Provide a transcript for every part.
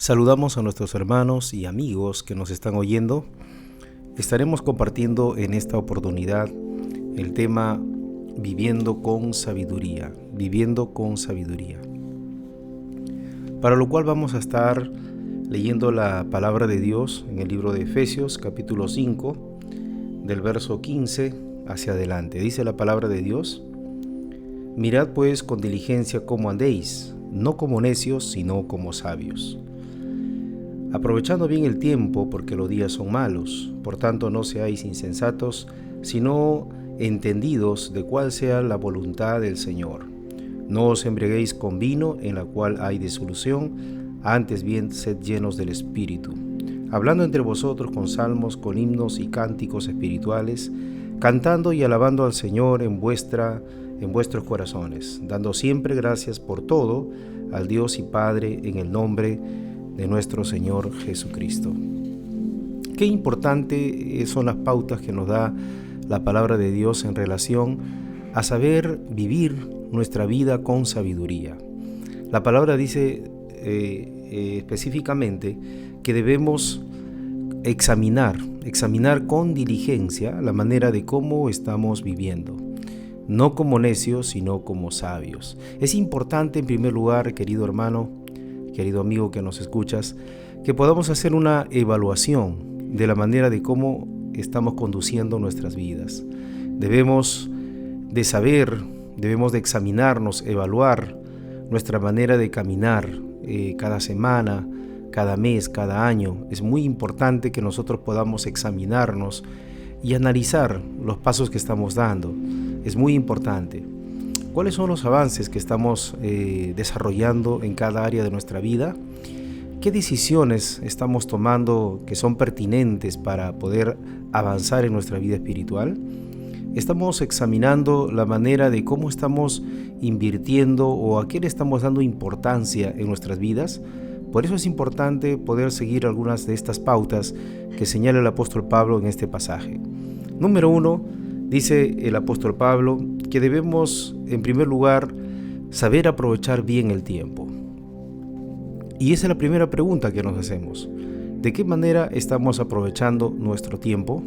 Saludamos a nuestros hermanos y amigos que nos están oyendo. Estaremos compartiendo en esta oportunidad el tema viviendo con sabiduría, para lo cual vamos a estar leyendo la palabra de Dios en el libro de Efesios, capítulo 5, del verso 15 hacia adelante. Dice la palabra de Dios: Mirad pues con diligencia cómo andéis, no como necios, sino como sabios, aprovechando bien el tiempo, porque los días son malos. Por tanto, no seáis insensatos, sino entendidos de cuál sea la voluntad del Señor. No os embriaguéis con vino, en la cual hay disolución, antes bien sed llenos del Espíritu, hablando entre vosotros con salmos, con himnos y cánticos espirituales, cantando y alabando al Señor en vuestros corazones, dando siempre gracias por todo al Dios y Padre, en el nombre de nuestro Señor Jesucristo. Qué importante son las pautas que nos da la palabra de Dios en relación a saber vivir nuestra vida con sabiduría. La palabra dice específicamente que debemos examinar con diligencia la manera de cómo estamos viviendo, no como necios, sino como sabios. Es importante, en primer lugar, querido hermano, querido amigo que nos escuchas, que podamos hacer una evaluación de la manera de cómo estamos conduciendo nuestras vidas. Debemos de examinarnos, evaluar nuestra manera de caminar cada semana, cada mes, cada año. Es muy importante que nosotros podamos examinarnos y analizar los pasos que estamos dando. Es muy importante. ¿Cuáles son los avances que estamos desarrollando en cada área de nuestra vida? ¿Qué decisiones estamos tomando que son pertinentes para poder avanzar en nuestra vida espiritual? ¿Estamos examinando la manera de cómo estamos invirtiendo o a qué le estamos dando importancia en nuestras vidas? Por eso es importante poder seguir algunas de estas pautas que señala el apóstol Pablo en este pasaje. Número 1, dice el apóstol Pablo que debemos, en primer lugar, saber aprovechar bien el tiempo. Y esa es la primera pregunta que nos hacemos. ¿De qué manera estamos aprovechando nuestro tiempo?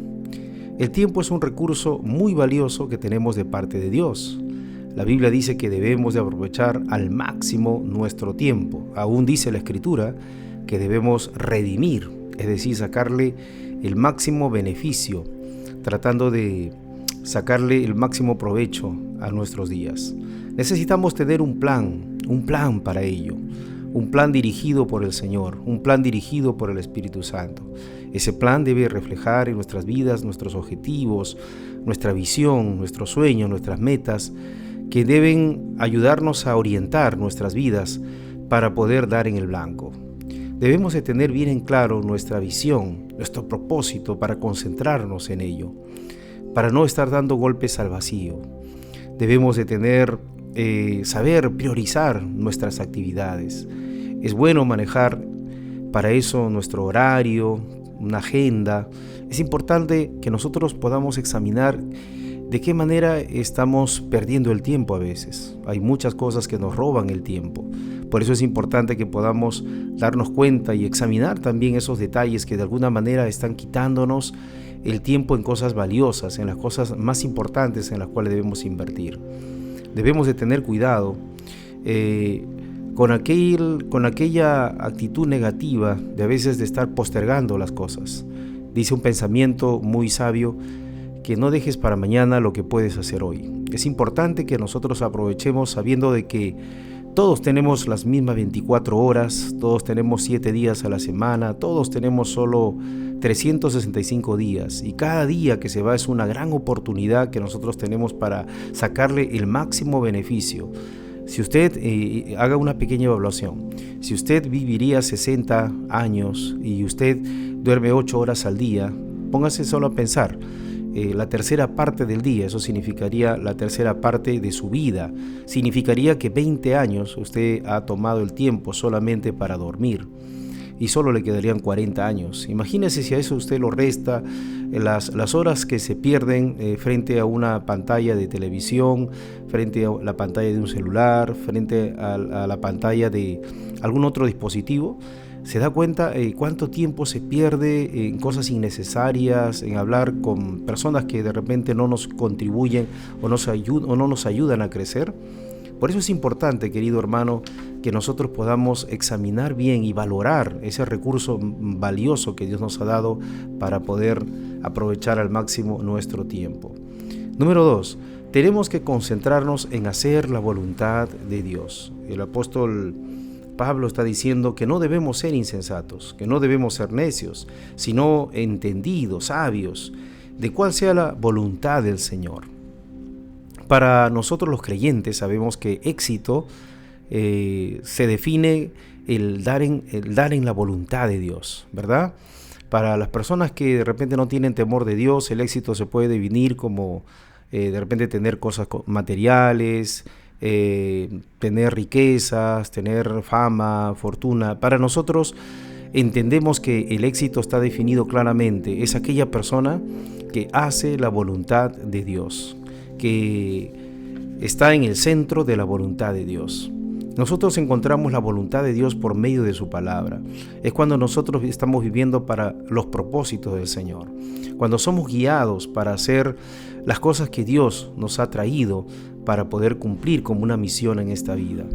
El tiempo es un recurso muy valioso que tenemos de parte de Dios. La Biblia dice que debemos de aprovechar al máximo nuestro tiempo. Aún dice la Escritura que debemos redimir, es decir, sacarle el máximo beneficio, tratando de sacarle el máximo provecho a nuestros días. Necesitamos tener un plan para ello, un plan dirigido por el Señor, un plan dirigido por el Espíritu Santo. Ese plan debe reflejar en nuestras vidas nuestros objetivos, nuestra visión, nuestros sueños, nuestras metas, que deben ayudarnos a orientar nuestras vidas para poder dar en el blanco. Debemos de tener bien en claro nuestra visión, nuestro propósito, para concentrarnos en ello, para no estar dando golpes al vacío. Debemos de saber priorizar nuestras actividades. Es bueno manejar para eso nuestro horario, una agenda. Es importante que nosotros podamos examinar de qué manera estamos perdiendo el tiempo a veces. Hay muchas cosas que nos roban el tiempo. Por eso es importante que podamos darnos cuenta y examinar también esos detalles que de alguna manera están quitándonos el tiempo en cosas valiosas, en las cosas más importantes en las cuales debemos invertir. Debemos de tener cuidado con aquella actitud negativa de a veces de estar postergando las cosas. Dice un pensamiento muy sabio que no dejes para mañana lo que puedes hacer hoy. Es importante que nosotros aprovechemos sabiendo de que todos tenemos las mismas 24 horas, todos tenemos 7 días a la semana, todos tenemos solo 365 días, y cada día que se va es una gran oportunidad que nosotros tenemos para sacarle el máximo beneficio. Si usted haga una pequeña evaluación, si usted viviría 60 años y usted duerme 8 horas al día, póngase solo a pensar, la tercera parte del día, eso significaría la tercera parte de su vida. Significaría que 20 años usted ha tomado el tiempo solamente para dormir y solo le quedarían 40 años. Imagínese si a eso usted lo resta las horas que se pierden frente a una pantalla de televisión, frente a la pantalla de un celular, frente a la pantalla de algún otro dispositivo. ¿Se da cuenta cuánto tiempo se pierde en cosas innecesarias, en hablar con personas que de repente no nos contribuyen o no nos ayudan a crecer? Por eso es importante, querido hermano, que nosotros podamos examinar bien y valorar ese recurso valioso que Dios nos ha dado para poder aprovechar al máximo nuestro tiempo. Número 2, tenemos que concentrarnos en hacer la voluntad de Dios. El apóstol Pablo está diciendo que no debemos ser insensatos, que no debemos ser necios, sino entendidos, sabios, de cuál sea la voluntad del Señor. Para nosotros los creyentes sabemos que éxito se define el dar en la voluntad de Dios, ¿verdad? Para las personas que de repente no tienen temor de Dios, el éxito se puede definir como de repente tener cosas materiales, tener riquezas, tener fama, fortuna. Para nosotros entendemos que el éxito está definido claramente, es aquella persona que hace la voluntad de Dios, que está en el centro de la voluntad de Dios. Nosotros encontramos la voluntad de Dios por medio de su palabra. Es cuando nosotros estamos viviendo para los propósitos del Señor, cuando somos guiados para hacer las cosas que Dios nos ha traído para poder cumplir como una misión en esta vida.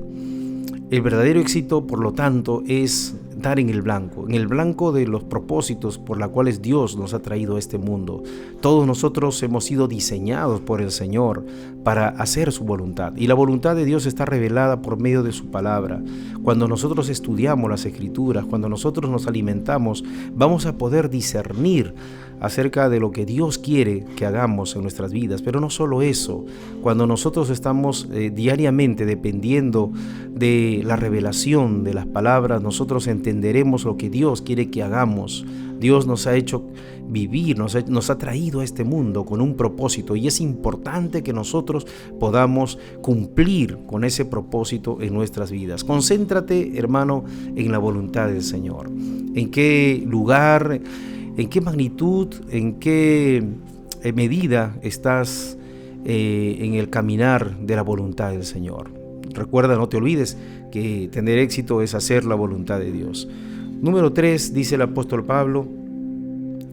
El verdadero éxito, por lo tanto, es dar en el blanco de los propósitos por los cuales Dios nos ha traído a este mundo. Todos nosotros hemos sido diseñados por el Señor para hacer su voluntad, y la voluntad de Dios está revelada por medio de su palabra. Cuando nosotros estudiamos las Escrituras, cuando nosotros nos alimentamos, vamos a poder discernir acerca de lo que Dios quiere que hagamos en nuestras vidas. Pero no solo eso, cuando nosotros estamos diariamente dependiendo de la revelación de las palabras, nosotros entenderemos lo que Dios quiere que hagamos. Dios nos ha hecho vivir, nos ha traído a este mundo con un propósito, y es importante que nosotros podamos cumplir con ese propósito en nuestras vidas. Concéntrate, hermano, en la voluntad del Señor. ¿En qué lugar, en qué magnitud, en qué medida estás en el caminar de la voluntad del Señor? Recuerda, no te olvides que tener éxito es hacer la voluntad de Dios. Número 3, dice el apóstol Pablo,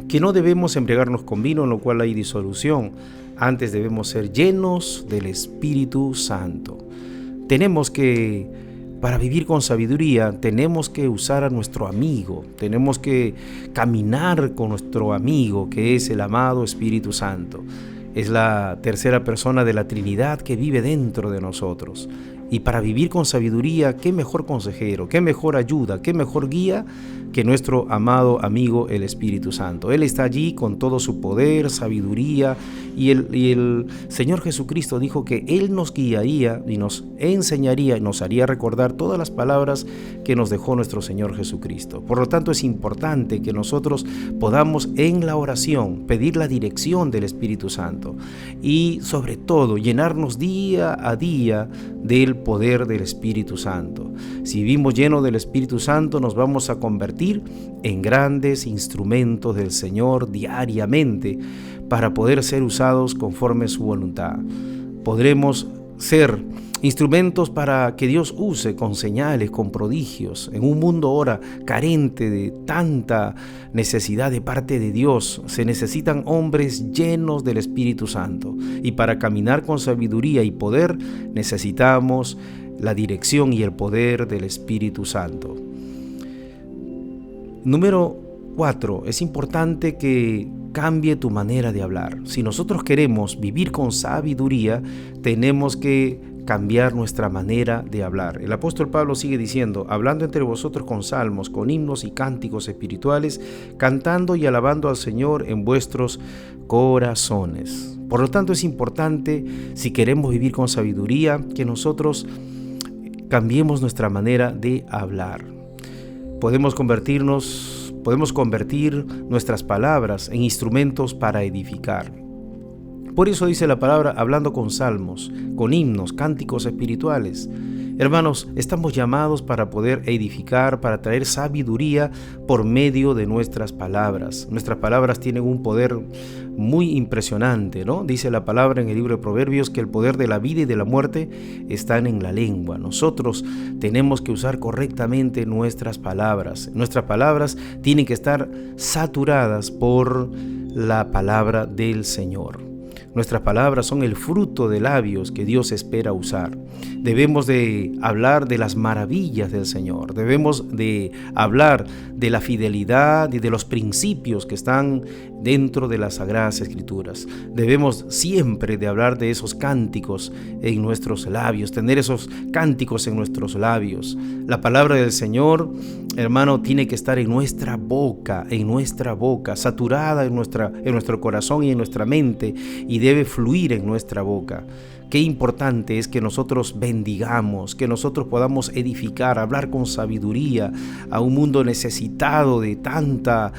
que no debemos embriagarnos con vino, en lo cual hay disolución. Antes debemos ser llenos del Espíritu Santo. Para vivir con sabiduría, tenemos que usar a nuestro amigo, tenemos que caminar con nuestro amigo, que es el amado Espíritu Santo. Es la tercera persona de la Trinidad que vive dentro de nosotros. Y para vivir con sabiduría, ¿qué mejor consejero, qué mejor ayuda, qué mejor guía que nuestro amado amigo el Espíritu Santo? Él está allí con todo su poder, sabiduría, y el Señor Jesucristo dijo que Él nos guiaría y nos enseñaría y nos haría recordar todas las palabras que nos dejó nuestro Señor Jesucristo. Por lo tanto, es importante que nosotros podamos en la oración pedir la dirección del Espíritu Santo y sobre todo llenarnos día a día del poder del Espíritu Santo. Si vivimos llenos del Espíritu Santo, nos vamos a convertir en grandes instrumentos del Señor diariamente para poder ser usados conforme a su voluntad. Podremos ser instrumentos para que Dios use con señales, con prodigios. En un mundo ahora carente de tanta necesidad de parte de Dios, se necesitan hombres llenos del Espíritu Santo. Y para caminar con sabiduría y poder, necesitamos la dirección y el poder del Espíritu Santo. Número 4. Es importante que cambie tu manera de hablar. Si nosotros queremos vivir con sabiduría, tenemos que cambiar nuestra manera de hablar. El apóstol Pablo sigue diciendo, hablando entre vosotros con salmos, con himnos y cánticos espirituales, cantando y alabando al Señor en vuestros corazones. Por lo tanto, es importante, si queremos vivir con sabiduría, que nosotros cambiemos nuestra manera de hablar. Podemos convertir nuestras palabras en instrumentos para edificar. Por eso dice la palabra, hablando con salmos, con himnos, cánticos espirituales. Hermanos, estamos llamados para poder edificar, para traer sabiduría por medio de nuestras palabras. Nuestras palabras tienen un poder muy impresionante, ¿no? Dice la palabra en el libro de Proverbios que el poder de la vida y de la muerte están en la lengua. Nosotros tenemos que usar correctamente nuestras palabras. Nuestras palabras tienen que estar saturadas por la palabra del Señor. Nuestras palabras son el fruto de labios que Dios espera usar. Debemos de hablar de las maravillas del Señor. Debemos de hablar de la fidelidad y de los principios que están dentro de las Sagradas Escrituras. Debemos siempre de hablar de esos cánticos en nuestros labios, tener esos cánticos en nuestros labios. La palabra del Señor, hermano, tiene que estar en nuestra boca, saturada en nuestro corazón y en nuestra mente, y debe fluir en nuestra boca. Qué importante es que nosotros bendigamos, que nosotros podamos edificar, hablar con sabiduría a un mundo necesitado de tanta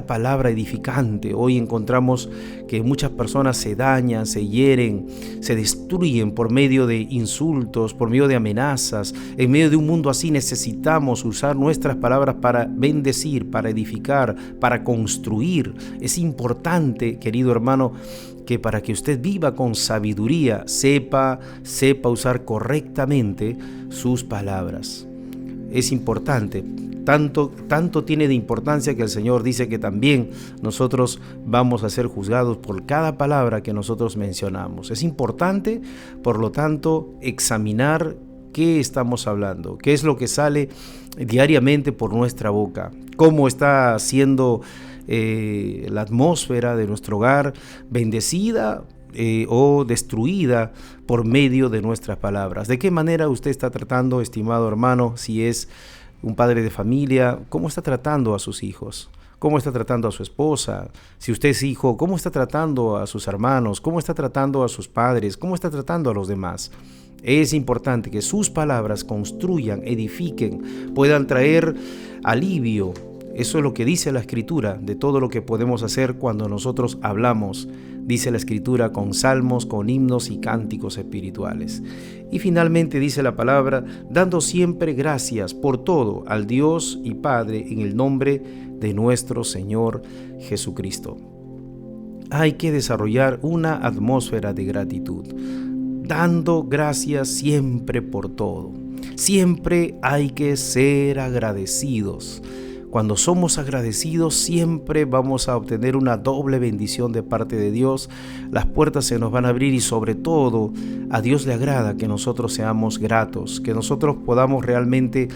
palabra edificante. Hoy encontramos que muchas personas se dañan, se hieren, se destruyen por medio de insultos, por medio de amenazas. En medio de un mundo así necesitamos usar nuestras palabras para bendecir, para edificar, para construir. Es importante, querido hermano, que para que usted viva con sabiduría, sepa usar correctamente sus palabras. Es importante, tanto tiene de importancia que el Señor dice que también nosotros vamos a ser juzgados por cada palabra que nosotros mencionamos. Es importante, por lo tanto, examinar qué estamos hablando, qué es lo que sale diariamente por nuestra boca, cómo está siendo la atmósfera de nuestro hogar bendecida o destruida por medio de nuestras palabras. ¿De qué manera usted está tratando, estimado hermano, si es un padre de familia? ¿Cómo está tratando a sus hijos? ¿Cómo está tratando a su esposa? Si usted es hijo, ¿cómo está tratando a sus hermanos? ¿Cómo está tratando a sus padres? ¿Cómo está tratando a los demás? Es importante que sus palabras construyan, edifiquen, puedan traer alivio. Eso es lo que dice la Escritura de todo lo que podemos hacer cuando nosotros hablamos. Dice la Escritura con salmos, con himnos y cánticos espirituales. Y finalmente dice la palabra, dando siempre gracias por todo al Dios y Padre en el nombre de nuestro Señor Jesucristo. Hay que desarrollar una atmósfera de gratitud, dando gracias siempre por todo. Siempre hay que ser agradecidos. Cuando somos agradecidos, siempre vamos a obtener una doble bendición de parte de Dios. Las puertas se nos van a abrir y sobre todo a Dios le agrada que nosotros seamos gratos, que nosotros podamos realmente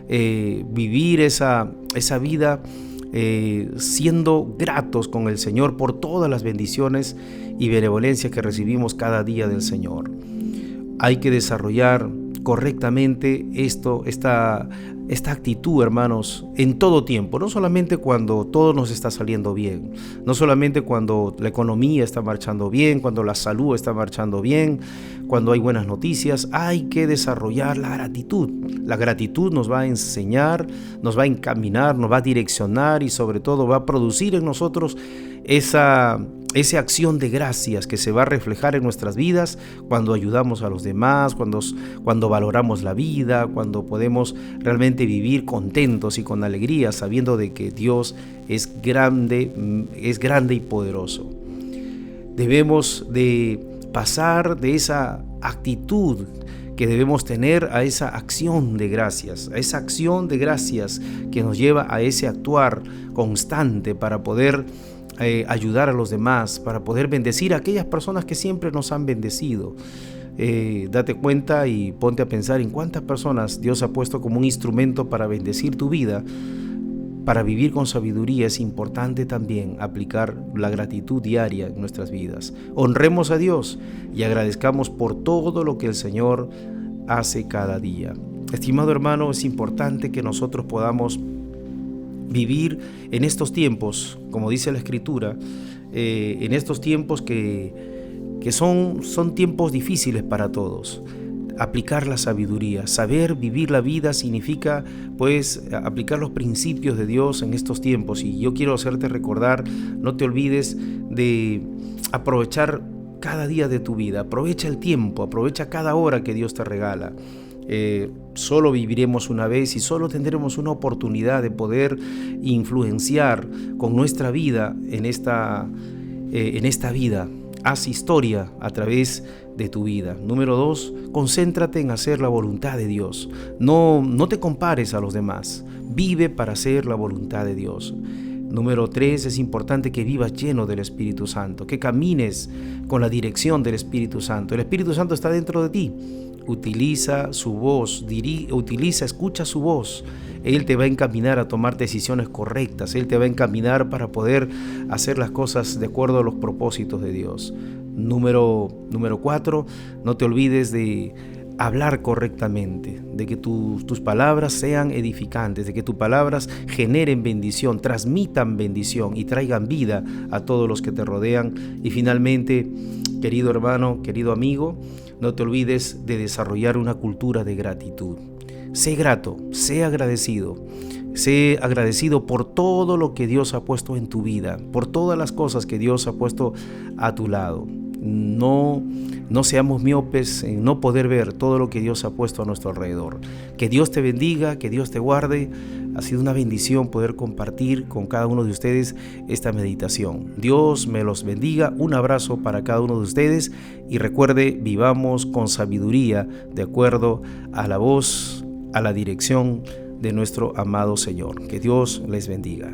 vivir esa vida siendo gratos con el Señor por todas las bendiciones y benevolencias que recibimos cada día del Señor. Hay que desarrollar correctamente esta actitud, hermanos, en todo tiempo, no solamente cuando todo nos está saliendo bien, no solamente cuando la economía está marchando bien, cuando la salud está marchando bien, cuando hay buenas noticias. Hay que desarrollar la gratitud. La gratitud nos va a enseñar, nos va a encaminar, nos va a direccionar y sobre todo va a producir en nosotros esa acción de gracias que se va a reflejar en nuestras vidas cuando ayudamos a los demás, cuando valoramos la vida, cuando podemos realmente vivir contentos y con alegría, sabiendo de que Dios es grande y poderoso. Debemos de pasar de esa actitud que debemos tener a esa acción de gracias, que nos lleva a ese actuar constante para poder ayudar a los demás, para poder bendecir a aquellas personas que siempre nos han bendecido. Date cuenta y ponte a pensar en cuántas personas Dios ha puesto como un instrumento para bendecir tu vida. Para vivir con sabiduría es importante también aplicar la gratitud diaria en nuestras vidas. Honremos a Dios y agradezcamos por todo lo que el Señor hace cada día. Estimado hermano, es importante que nosotros podamos vivir en estos tiempos, como dice la Escritura, en estos tiempos que son tiempos difíciles para todos. Aplicar la sabiduría, saber vivir la vida significa pues aplicar los principios de Dios en estos tiempos. Y yo quiero hacerte recordar, no te olvides de aprovechar cada día de tu vida, aprovecha el tiempo, aprovecha cada hora que Dios te regala. Solo viviremos una vez y solo tendremos una oportunidad de poder influenciar con nuestra vida en esta vida. Haz historia a través de tu vida. Número 2, concéntrate en hacer la voluntad de Dios. No te compares a los demás. Vive para hacer la voluntad de Dios. Número 3, es importante que vivas lleno del Espíritu Santo, que camines con la dirección del Espíritu Santo. El Espíritu Santo está dentro de ti. Utiliza su voz, escucha su voz. Él te va a encaminar a tomar decisiones correctas. Él te va a encaminar para poder hacer las cosas de acuerdo a los propósitos de Dios. Número 4, no te olvides de hablar correctamente, de que tus palabras sean edificantes, de que tus palabras generen bendición, transmitan bendición y traigan vida a todos los que te rodean. Y finalmente, querido hermano, querido amigo, no te olvides de desarrollar una cultura de gratitud. Sé grato, sé agradecido por todo lo que Dios ha puesto en tu vida, por todas las cosas que Dios ha puesto a tu lado. No seamos miopes en no poder ver todo lo que Dios ha puesto a nuestro alrededor. Que Dios te bendiga, que Dios te guarde. Ha sido una bendición poder compartir con cada uno de ustedes esta meditación. Dios me los bendiga. Un abrazo para cada uno de ustedes y recuerde, vivamos con sabiduría de acuerdo a la voz, a la dirección de nuestro amado Señor. Que Dios les bendiga.